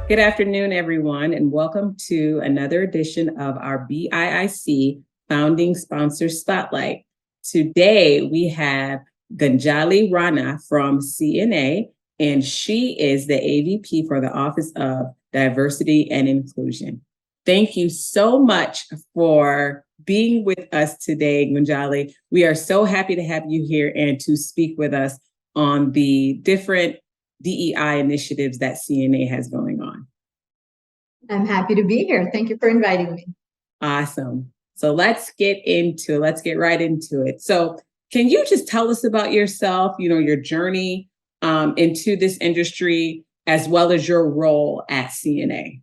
Good afternoon, everyone, and welcome to another edition of our BIIC Founding Sponsor Spotlight. Today, we have Ganjali Rana from CNA, and she is the AVP for the Office of Diversity and Inclusion. Thank you so much for being with us today, Ganjali. We are so happy to have you here and to speak with us on the different DEI initiatives that CNA has going on. I'm happy to be here. Thank you for inviting me. Awesome. So let's get right into it. So can you just tell us about yourself, your journey into this industry, as well as your role at CNA?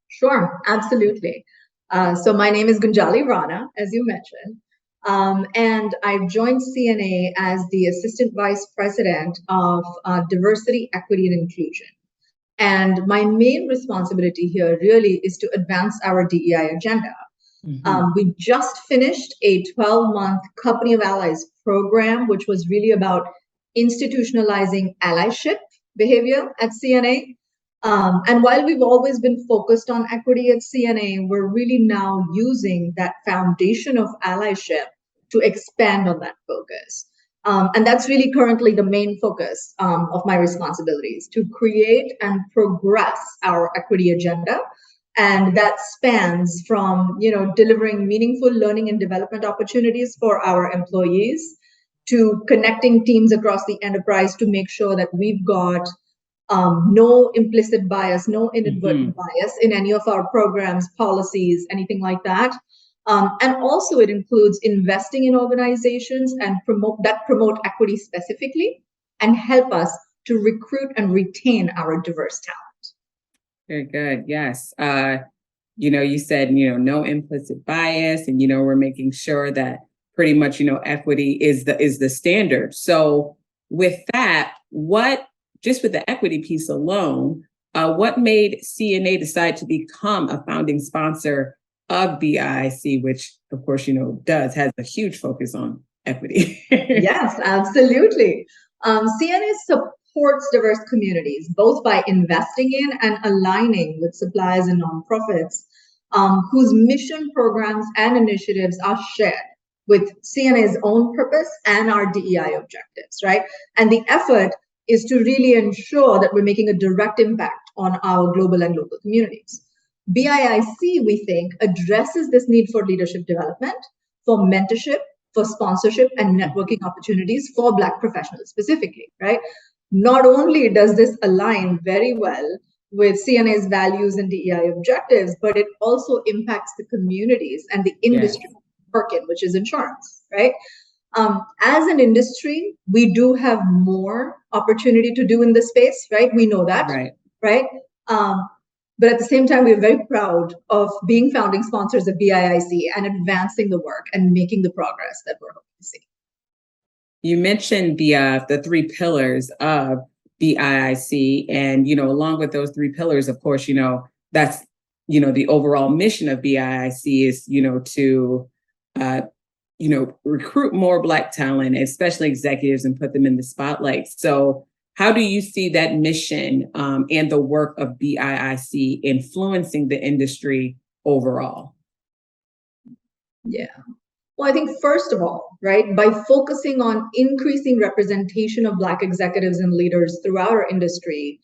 Sure, absolutely. So my name is Gunjali Rana, as you mentioned. And I joined CNA as the Assistant Vice President of Diversity, Equity, and Inclusion. And my main responsibility here really is to advance our DEI agenda. We just finished a 12-month Company of Allies program, which was really about institutionalizing allyship behavior at CNA. And while we've always been focused on equity at CNA, we're really now using that foundation of allyship to expand on that focus. And that's really currently the main focus of my responsibilities, to create and progress our equity agenda. And that spans from, delivering meaningful learning and development opportunities for our employees to connecting teams across the enterprise to make sure that we've got no implicit bias, no inadvertent bias in any of our programs, policies, anything like that. And also it includes investing in organizations and promote equity specifically and help us to recruit and retain our diverse talent. Very good. Yes. You said, no implicit bias, and, we're making sure that pretty much, equity is the standard. So with that, just with the equity piece alone, what made CNA decide to become a founding sponsor of BIIC, which of course, has a huge focus on equity? Yes, absolutely. CNA supports diverse communities, both by investing in and aligning with suppliers and nonprofits whose mission, programs, and initiatives are shared with CNA's own purpose and our DEI objectives, right? And the effort is to really ensure that we're making a direct impact on our global and local communities. BIIC, we think, addresses this need for leadership development, for mentorship, for sponsorship and networking opportunities for Black professionals specifically, right? Not only does this align very well with CNA's values and DEI objectives, but it also impacts the communities and the industry work in, which is insurance, right? As an industry, we do have more opportunity to do in this space, right? We know that, right? But at the same time, we're very proud of being founding sponsors of BIIC and advancing the work and making the progress that we're hoping to see. You mentioned the three pillars of BIIC, and along with those three pillars, of course, that's the overall mission of BIIC is to recruit more Black talent, especially executives, and put them in the spotlight. So how do you see that mission and the work of BIIC influencing the industry overall? Yeah. Well, I think first of all, right, by focusing on increasing representation of Black executives and leaders throughout our industry,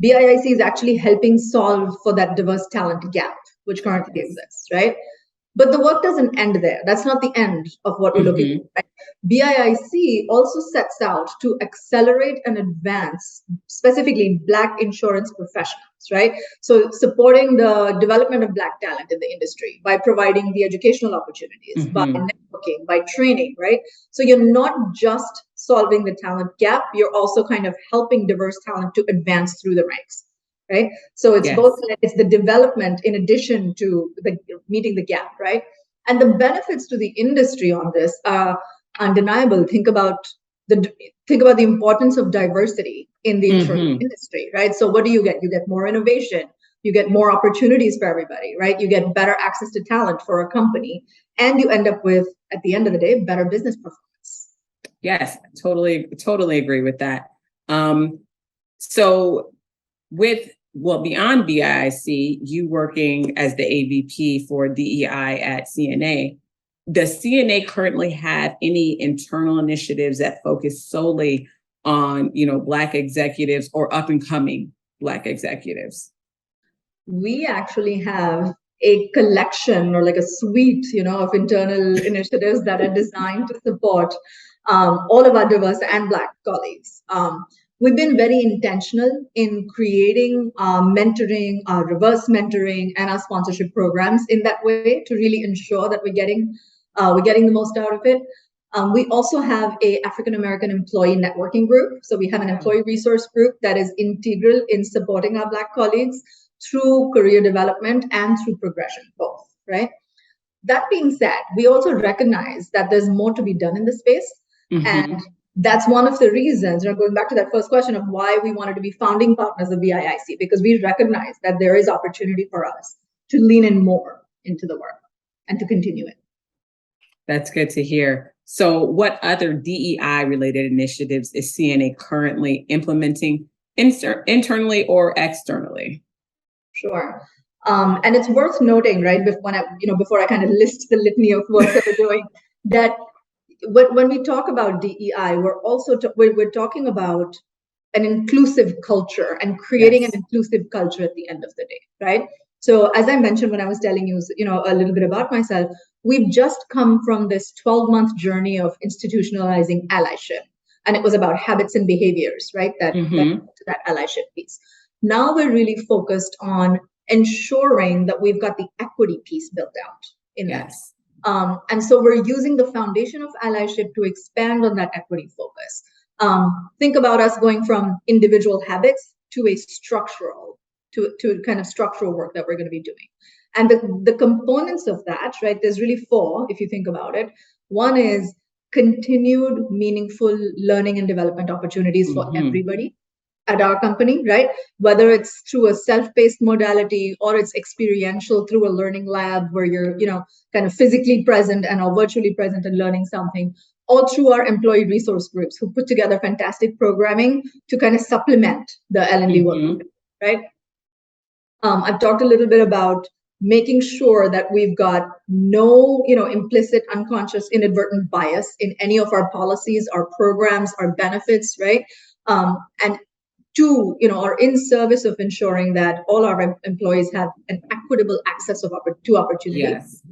BIIC is actually helping solve for that diverse talent gap, which currently exists, right? But the work doesn't end there. That's not the end of what we're looking for. Right? BIIC also sets out to accelerate and advance specifically Black insurance professionals, right? So supporting the development of Black talent in the industry by providing the educational opportunities, by networking, by training, right? So you're not just solving the talent gap, you're also kind of helping diverse talent to advance through the ranks. Right. So it's both, it's the development in addition to the meeting the gap, right? And the benefits to the industry on this are undeniable. Think about the importance of diversity in the insurance industry, right? So what do you get? You get more innovation, you get more opportunities for everybody, right? You get better access to talent for a company, and you end up with, at the end of the day, better business performance. Yes, totally agree with that. So with well, beyond BIIC, you working as the AVP for DEI at CNA. Does CNA currently have any internal initiatives that focus solely on, Black executives or up and coming Black executives? We actually have a collection or like a suite, of internal initiatives that are designed to support all of our diverse and Black colleagues. We've been very intentional in creating mentoring, reverse mentoring, and our sponsorship programs in that way to really ensure that we're getting the most out of it. We also have a African American employee networking group. So we have an employee resource group that is integral in supporting our Black colleagues through career development and through progression, both, right? That being said, we also recognize that there's more to be done in the space. Mm-hmm. And that's one of the reasons, going back to that first question of why we wanted to be founding partners of BIIC, because we recognize that there is opportunity for us to lean in more into the work and to continue it. That's good to hear. So what other DEI related initiatives is CNA currently implementing internally or externally? Sure. And it's worth noting, right, before I kind of list the litany of work that we're doing, that when we talk about DEI, we're talking about an inclusive culture and creating an inclusive culture at the end of the day, right? So as I mentioned when I was telling you, a little bit about myself, we've just come from this 12-month journey of institutionalizing allyship, and it was about habits and behaviors, right? That allyship piece. Now we're really focused on ensuring that we've got the equity piece built out in that. And so we're using the foundation of allyship to expand on that equity focus. Think about us going from individual habits to a structural, to kind of structural work that we're going to be doing. And the components of that, right, there's really four, if you think about it. One is continued meaningful learning and development opportunities for everybody at our company, right? Whether it's through a self-paced modality or it's experiential through a learning lab where you're, kind of physically present and or virtually present and learning something, or through our employee resource groups who put together fantastic programming to kind of supplement the L&D work, right? I've talked a little bit about making sure that we've got no, implicit, unconscious, inadvertent bias in any of our policies, our programs, our benefits, right? And two, are in service of ensuring that all our employees have an equitable access to opportunity. Yes.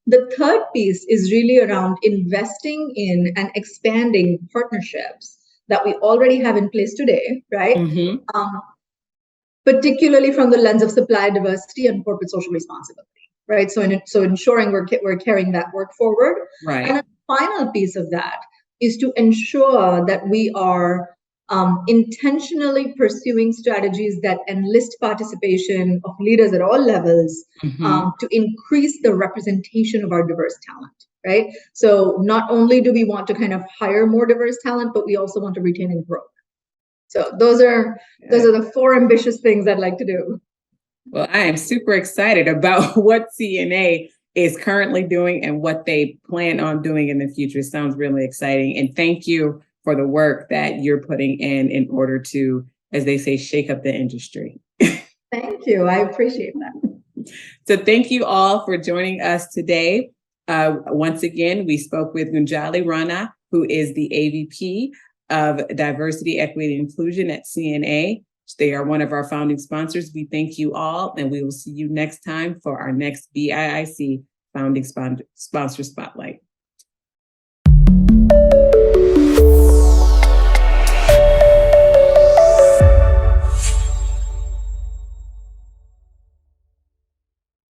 The third piece is really around investing in and expanding partnerships that we already have in place today, right? Particularly from the lens of supply diversity and corporate social responsibility, right? So ensuring we're carrying that work forward. Right. And the final piece of that is to ensure that we are intentionally pursuing strategies that enlist participation of leaders at all levels to increase the representation of our diverse talent, right? So not only do we want to kind of hire more diverse talent, but we also want to retain and grow. So those are the four ambitious things I'd like to do. Well, I am super excited about what CNA is currently doing and what they plan on doing in the future. It sounds really exciting. And thank you for the work that you're putting in order to, as they say, shake up the industry. Thank you. I appreciate that. So thank you all for joining us today. Once again, we spoke with Gunjali Rana, who is the AVP of Diversity, Equity, and Inclusion at CNA. They are one of our founding sponsors. We thank you all, and we will see you next time for our next BIIC Founding Sponsor Spotlight.